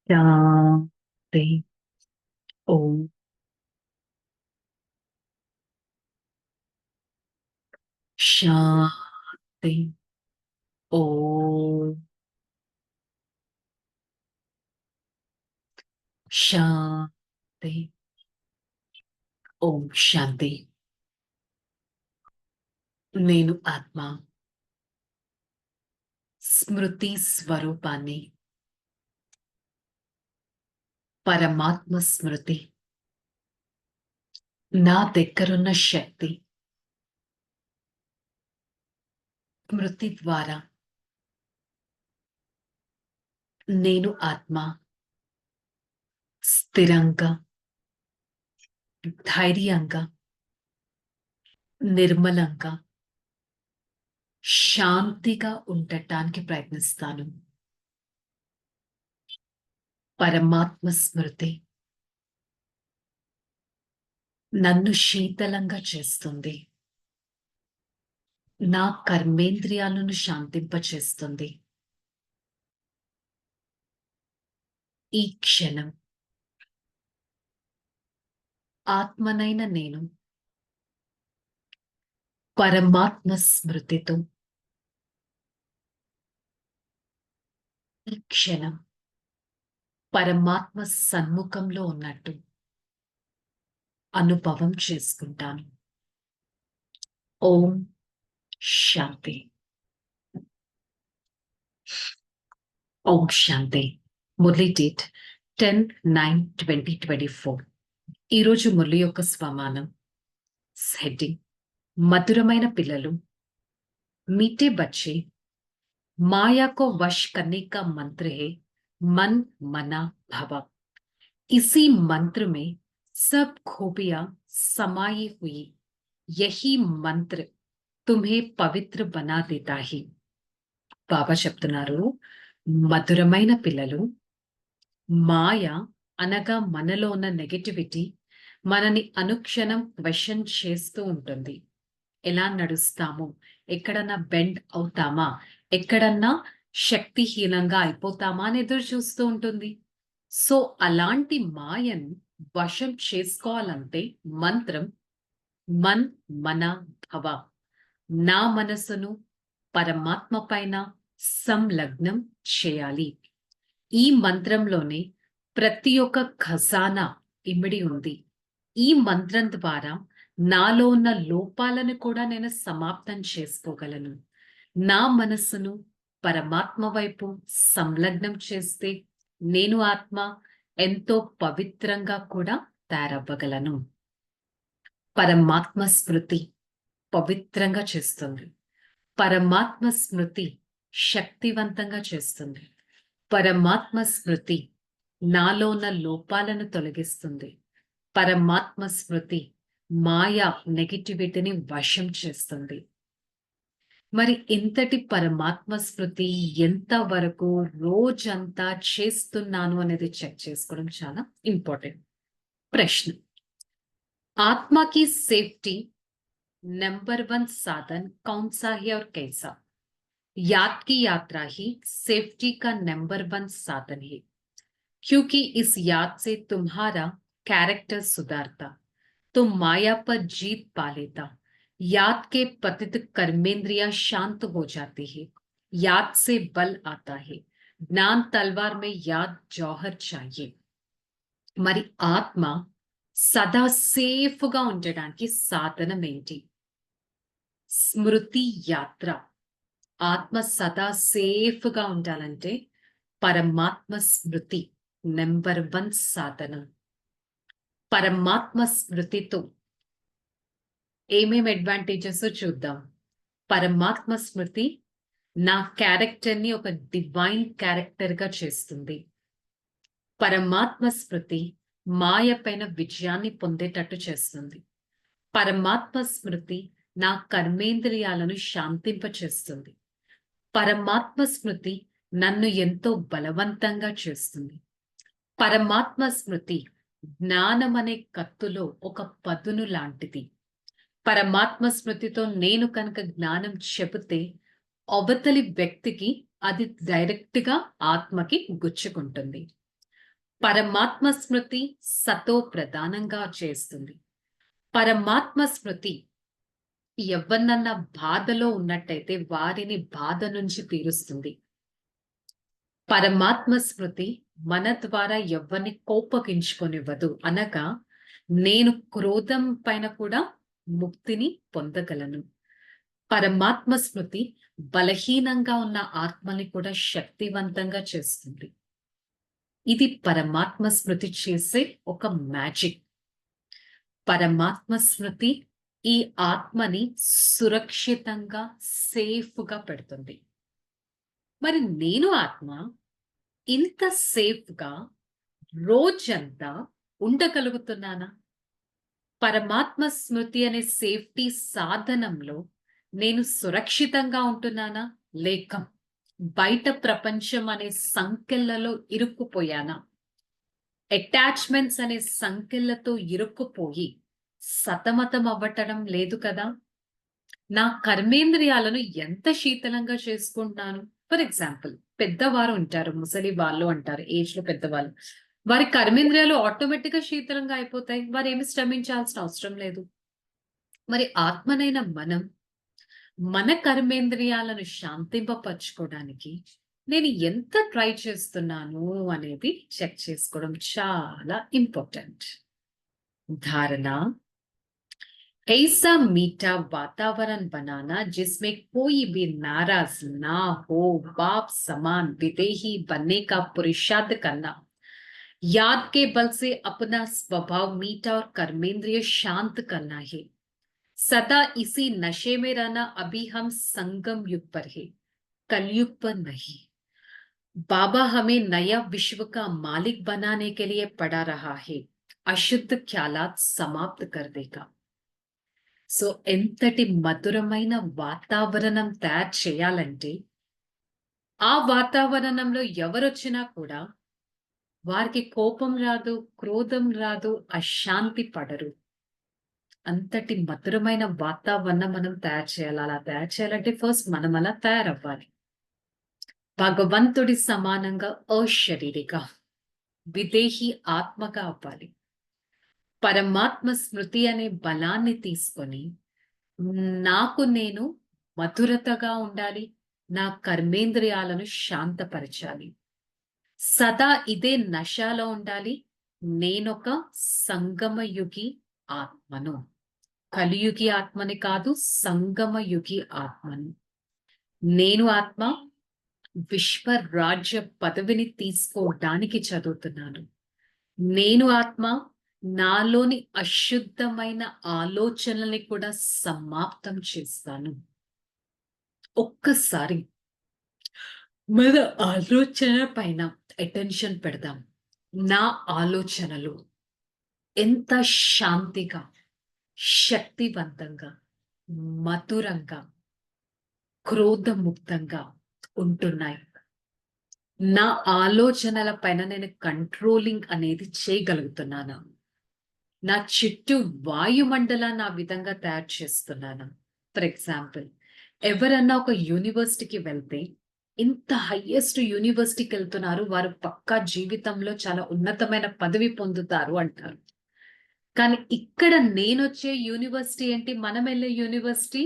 शांति। ओम शांति। ओम शांति। ओम शांति। నేను ఆత్మ స్మృతి స్వరూపాన్ని, పరమాత్మ స్మృతి నా దగ్గరున్న శక్తి స్మృతి ద్వారా నేను ఆత్మ స్థిరంగా, ధైర్యంగా, నిర్మలంగా, శాంతిగా ఉండటానికి ప్రయత్నిస్తాను. పరమాత్మ స్మృతి నన్ను శీతలంగా చేస్తుంది. నా కర్మేంద్రియాలను శాంతింపచేస్తుంది. ఈ క్షణం ఆత్మనైన నేను పరమాత్మ స్మృతితో, ఈ క్షణం పరమాత్మ సన్ముఖంలో ఉన్నట్టు అనుభవం చేసుకుంటాను. ఓం శాంతి. ఓం శాంతి. మురళి డేట్ 10/9/2024. ఈరోజు మురళి యొక్క స్వమానం హెడ్డింగ్ మధురమైన పిల్లలు, मीठे बच्चे, माया को वश करने का मंत्र है मन मना भव. इसी मंत्र में सब खूबियां समाई हुई. यही मंत्र तुम्हें पवित्र बना देता है. బాబా చెప్తున్నారు, మధురమైన పిల్లలు, మాయ అనగా మనలో ఉన్న నెగటివిటీ మనని అనుక్షణం క్వశ్చన్ చేస్తూ ఉంటుంది. ఎలా నడుస్తాము, ఎక్కడన్నా బెండ్ అవుతామా, ఎక్కడన్నా శక్తిహీనంగా అయిపోతామా అని ఎదురు చూస్తూ ఉంటుంది. సో అలాంటి మాయను వశం చేసుకోవాలంటే మంత్రం మన్ మన భవ, నా మనసును పరమాత్మ పైన సంలగ్నం చేయాలి. ఈ మంత్రంలోనే ప్రతి ఒక్క ఖజానా ఇమిడి ఉంది. ఈ మంత్రం ద్వారా నాలో ఉన్న లోపాలను కూడా నేను సమాప్తం చేసుకోగలను. నా మనస్సును పరమాత్మ వైపు సంలగ్నం చేస్తే నేను ఆత్మ ఎంతో పవిత్రంగా కూడా తయారవ్వగలను. పరమాత్మ స్మృతి పవిత్రంగా చేస్తుంది. పరమాత్మ స్మృతి శక్తివంతంగా చేస్తుంది. పరమాత్మ స్మృతి నాలో ఉన్న లోపాలను తొలగిస్తుంది. పరమాత్మ స్మృతి మాయా నెగటివిటీని వశం చేస్తుంది. మరి ఇంతటి పరమాత్మ స్మృతి ఎంతవరకు రోజంతా చేస్తున్నాను అనేది చెక్ చేసుకోవడం చాలా ఇంపార్టెంట్. ప్రశ్న, आत्मा की सेफ्टी नंबर 1 साधन कौन सा है और कैसा? याद की यात्रा ही सेफ्टी का नंबर 1 साधन है, क्योंकि इस याद से तुम्हारा कैरेक्टर सुधारता, तुम माया पर जीत पा लेता. याद के पतित कर्मेंद्रियां शांत हो जाती है. याद से बल आता है. ज्ञान तलवार में याद जौहर चाहिए. మరి ఆత్మ సదా సేఫ్ గా ఉండడానికి సాధనం ఏంటి? స్మృతి యాత్ర. ఆత్మ సదా సేఫ్ గా ఉండాలంటే పరమాత్మ స్మృతి నెంబర్ 1 సాధనం. పరమాత్మ స్మృతితో ఏమేమి అడ్వాంటేజెస్ చూద్దాం. పరమాత్మ స్మృతి నా క్యారెక్టర్ ని ఒక డివైన్ క్యారెక్టర్ గా చేస్తుంది. పరమాత్మ స్మృతి మాయ పైన విజయాన్ని పొందేటట్టు చేస్తుంది. పరమాత్మ స్మృతి నా కర్మేంద్రియాలను శాంతింపచేస్తుంది. పరమాత్మ స్మృతి నన్ను ఎంతో బలవంతంగా చేస్తుంది. పరమాత్మ స్మృతి జ్ఞానం అనే కత్తులో ఒక పదును లాంటిది. పరమాత్మ స్మృతితో నేను కనుక జ్ఞానం చెబితే అవతలి వ్యక్తికి అది డైరెక్ట్ గా ఆత్మకి గుచ్చుకుంటుంది. పరమాత్మ స్మృతి సతో ప్రధానంగా చేస్తుంది. పరమాత్మ స్మృతి ఎవరినన్నా బాధలో ఉన్నట్టయితే వారిని బాధ నుంచి తీరుస్తుంది. పరమాత్మ స్మృతి మన ద్వారా ఎవరిని కోపగించుకొనివ్వదు. అనగా నేను క్రోధం పైన కూడా ముక్తిని పొందగలను. పరమాత్మ స్మృతి బలహీనంగా ఉన్న ఆత్మని కూడా శక్తివంతంగా చేస్తుంది. ఇది పరమాత్మ స్మృతి చేసే ఒక మ్యాజిక్. పరమాత్మ స్మృతి ఈ ఆత్మని సురక్షితంగా, సేఫ్‌గా పెడుతుంది. మరి నేను ఆత్మ ఇంత సేఫ్‌గా రోజంతా ఉండగలుగుతున్నానా? పరమాత్మ స్మృతి అనే సేఫ్టీ సాధనంలో నేను సురక్షితంగా ఉంటున్నానా? లేక బయట ప్రపంచం అనే సంకెళ్లలో ఇరుక్కుపోయానా? అటాచ్‌మెంట్స్ అనే సంకెళ్లతో ఇరుక్కుపోయి సతమతం అవ్వటం లేదు కదా! నా కర్మేంద్రియాలను ఎంత శీతలంగా చేసుకుంటున్నాను. ఫర్ ఎగ్జాంపుల్ పెద్దవారు ఉంటారు. ముసలి వాళ్ళు అంటారు. ఏజ్‌లో పెద్దవాళ్ళు. వారి కర్మేంద్రియాలు ఆటోమేటిక్‌గా శీతలంగా అయిపోతాయి. వారేమి శ్రమించాల్సిన అవసరం లేదు. మరి ఆత్మనైన మనం మన కర్మేంద్రియాలను శాంతింపపరచుకోవడానికి నేను ఎంత ట్రై చేస్తున్నాను అనేది చెక్ చేసుకోవడం చాలా ఇంపార్టెంట్. धारणा, ऐसा मीठा वातावरण बनाना जिसमें कोई भी नाराज ना हो, बाप समान विदेही बनने का पुरुषार्थ करना, याद के बल से अपना स्वभाव मीठा और कर्मेंद्रिय शांत करना है। सदा इसी नशे में रहना। अभी हम संगम युग पर है, कलयुग पर नहीं। बाबा हमें नया विश्व का मालिक बनाने के लिए पढ़ा रहा है। అశుద్ధ ఖ్యాలాత్ సమాప్త కర్ దేగా. సో ఎంతటి మధురమైన వాతావరణం తయారు చేయాలంటే ఆ వాతావరణంలో ఎవరొచ్చినా కూడా వారికి కోపం రాదు, క్రోధం రాదు, అశాంతి పడరు. అంతటి మధురమైన వాతావరణం మనం తయారు చేయాలి. అలా తయారు చేయాలంటే ఫస్ట్ మనం అలా తయారవ్వాలి. భగవంతుడి సమానంగా అశరీరిగా, విదేహి ఆత్మగా అవ్వాలి. పరమాత్మ స్మృతి అనే బలాన్ని తీసుకొని నాకు నేను మధురతగా ఉండాలి. నా కర్మేంద్రియాలను శాంతపరచాలి. సదా ఇదే నశాలో ఉండాలి. నేనొక సంగమయుగి ఆత్మను. కలియుగి ఆత్మని కాదు, సంగమయుగి ఆత్మను. నేను ఆత్మ విశ్వ రాజ్య పదవిని తీసుకోవడానికి చదువుతున్నాను. నేను ఆత్మ నాలోని అశుద్ధమైన ఆలోచనల్ని కూడా సమాప్తం చేస్తాను. ఒక్కసారి మన ఆలోచన పైన అటెన్షన్ పెడదాం. నా ఆలోచనలు ఎంత శాంతిగా, శక్తివంతంగా, మధురంగా, క్రోధముక్తంగా ఉంటున్నాయి. నా ఆలోచనల పైన నేను కంట్రోలింగ్ అనేది చేయగలుగుతున్నాను. నా చుట్టూ వాయుమండలాన్ని ఆ విధంగా తయారు చేస్తున్నాను. ఫర్ ఎగ్జాంపుల్ ఎవరన్నా ఒక యూనివర్సిటీకి వెళ్తే ఇంత హైయెస్ట్ యూనివర్సిటీకి వెళ్తున్నారు, వారు పక్కా జీవితంలో చాలా ఉన్నతమైన పదవి పొందుతారు అంటారు. కానీ ఇక్కడ నేనొచ్చే యూనివర్సిటీ ఏంటి? మనం వెళ్ళే యూనివర్సిటీ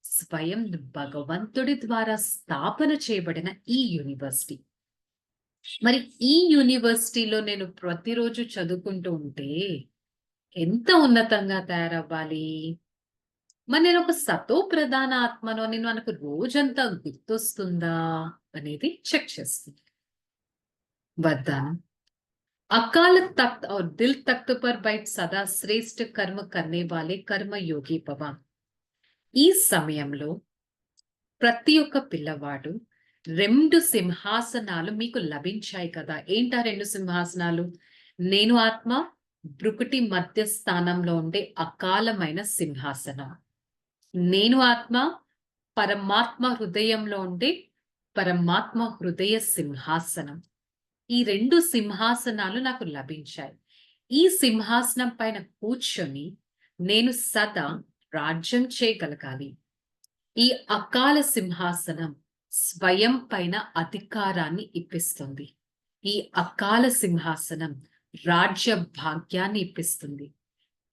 స్వయం భగవంతుడి ద్వారా స్థాపన చేయబడిన ఈ యూనివర్సిటీ. మరి ఈ యూనివర్సిటీలో నేను ప్రతిరోజు చదువుకుంటూ ఉంటే ఎంత ఉన్నతంగా తయారవ్వాలి? మరి నేను ఒక సతో ప్రధాన ఆత్మను అని మనకు రోజంతా గుర్తొస్తుందా అనేది చెక్ చేస్తుంది. వరదానం, अकाल तख्त और दिल तख्त पर बैठ सदा श्रेष्ठ कर्म करने वाले कर्म योगी भव. ఈ సమయంలో ప్రతి ఒక్క పిల్లవాడు 2 సింహాసనాలు మీకు లభించాయి కదా. ఏంటా 2 సింహాసనాలు? నేను ఆత్మ భృకుటి మధ్య స్థానంలో ఉండే అకాలమైన సింహాసనం. నేను ఆత్మ పరమాత్మ హృదయంలో ఉండే పరమాత్మ హృదయ సింహాసనం. ఈ 2 సింహాసనాలు నాకు లభించాయి. ఈ సింహాసనం పైన కూర్చొని నేను సదా రాజ్యం చేయగలగాలి. ఈ అకాల సింహాసనం స్వయం పైన అధికారాన్ని ఇప్పిస్తుంది. ఈ అకాల సింహాసనం రాజ్య భాగ్యాన్ని ఇప్పిస్తుంది,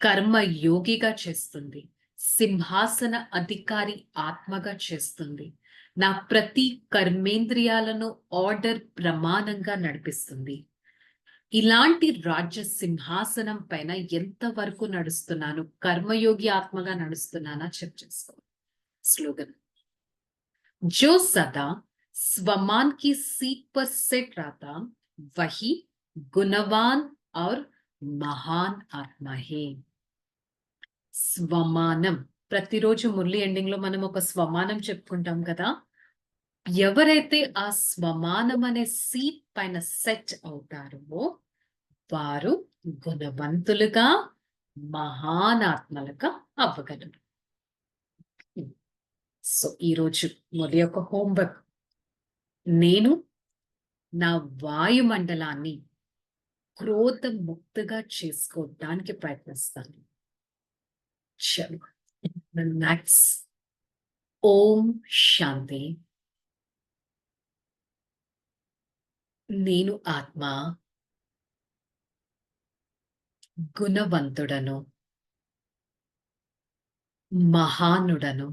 కర్మ యోగిగా చేస్తుంది, సింహాసన అధికారి ఆత్మగా చేస్తుంది, నా ప్రతి కర్మేంద్రియాలను ఆర్డర్ ప్రమాణంగా నడిపిస్తుంది. ఇలాంటి రాజ్య సింహాసనం పైన ఎంతవరకు నడుస్తున్నాను, కర్మయోగి ఆత్మగా నడుస్తున్నానా చెక్ చేసుకో. స్లోగన్, जो सदा स्वमान की सीट पर सेट रहता वही गुणवान और महान आत्मा है. స్వమానం. ప్రతిరోజు మురళి ఎండింగ్ లో మనం ఒక స్వమానం చెప్పుకుంటాం కదా. ఎవరైతే ఆ స్వమానం అనే సీట్ పైన సెట్ అవుతారో వారు గుణవంతులుగా, మహానాత్మలుగా అవ్వగలరు. సో ఈరోజు మొదటి యొక్క హోంవర్క్, నేను నా వాయుమండలాన్ని క్రోధ ముక్తగా చేసుకోవడానికి ప్రయత్నిస్తాను. చలో నెక్స్ట్. ఓం శాంతి. నేను ఆత్మ గుణవంతుడను, మహానుడను,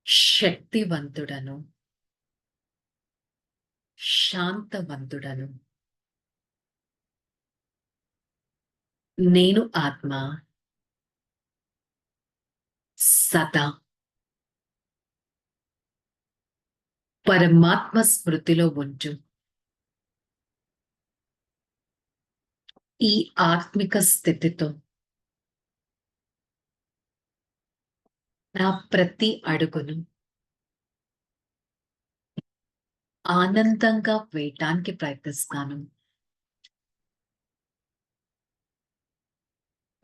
శక్తివంతుడను, శాంతవంతుడను. నేను ఆత్మ సదా పరమాత్మ స్మృతిలో ఉంటూ ఈ ఆత్మిక స్థితితో నా ప్రతి అడుగును ఆనందంగా వేయటానికి ప్రయత్నిస్తాను.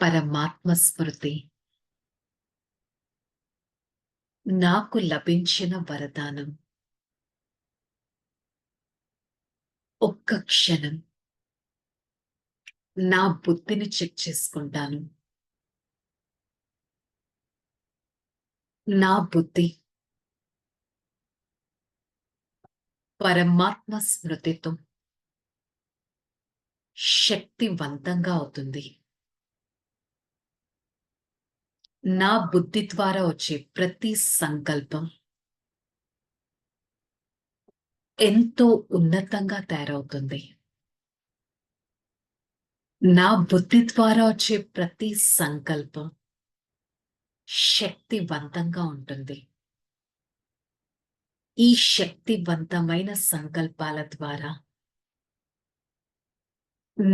పరమాత్మ స్మృతి నాకు లభించిన వరదానం. ఒక్క క్షణం నా బుద్ధిని చెక్ చేసుకుంటాను. నా బుద్ధి పరమాత్మ స్మృతితో శక్తివంతంగా అవుతుంది. నా బుద్ధి ద్వారా వచ్చే ప్రతి సంకల్పం ఎంతో ఉన్నతంగా తయారవుతుంది. నా బుద్ధి ద్వారా వచ్చే ప్రతి సంకల్పం శక్తివంతంగా ఉంటుంది. ఈ శక్తివంతమైన సంకల్పాల ద్వారా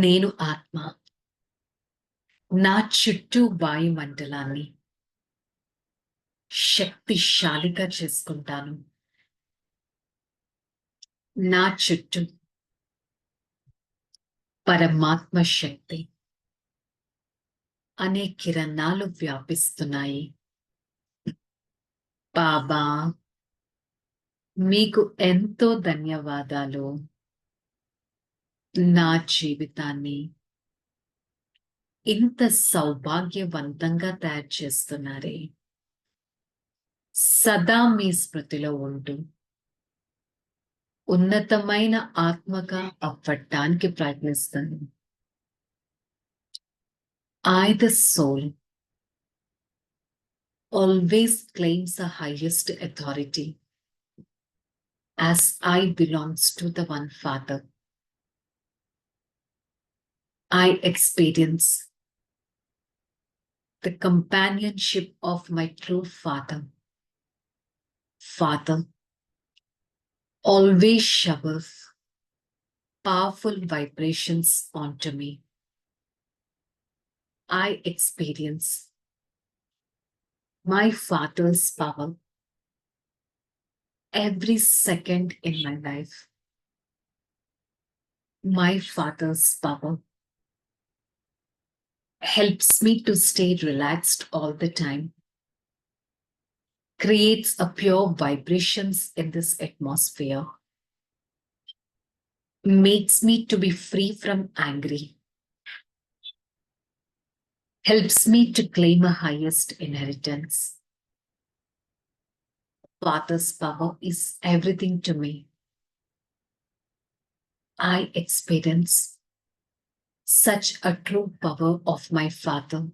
నేను ఆత్మ నా చుట్టూ వాయుమండలాన్ని శక్తిశాలిగా చేసుకుంటాను. నా చుట్టూ పరమాత్మ శక్తి అనే కిరణాలు వ్యాపిస్తున్నాయి. బాబా, మీకు ఎంతో ధన్యవాదాలు. నా జీవితాన్ని ఇంత సౌభాగ్యవంతంగా తయారు చేస్తున్నారే. సదా మీ స్మృతిలో ఉంటూ ఉన్నతమైన ఆత్మగా అవ్వటానికి ప్రయత్నిస్తాను. I, the soul, always claims the highest authority as I belongs to the one Father. I experience the companionship of my true Father. Father always showers powerful vibrations onto me. I experience my Father's power every second in my life. My Father's power helps me to stay relaxed all the time, creates a pure vibrations in this atmosphere, makes me to be free from angry, helps me to claim a highest inheritance. Father's power is everything to me. I experience such a true power of my Father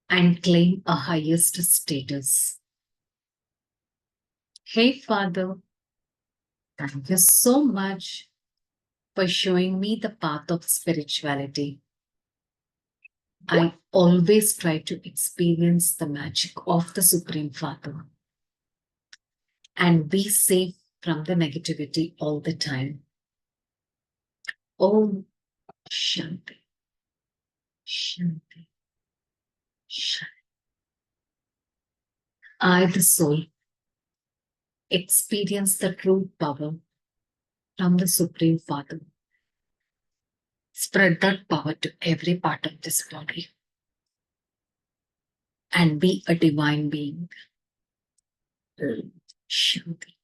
and claim a highest status. Hey, Father, thank you so much for showing me the path of spirituality. I always try to experience the magic of the Supreme Father and be safe from the negativity all the time. Om Shanti, Shanti, Shanti. I, the soul, experience the true power from the Supreme Father. Spread that power to every part of this body and be a divine being. Om Shanti.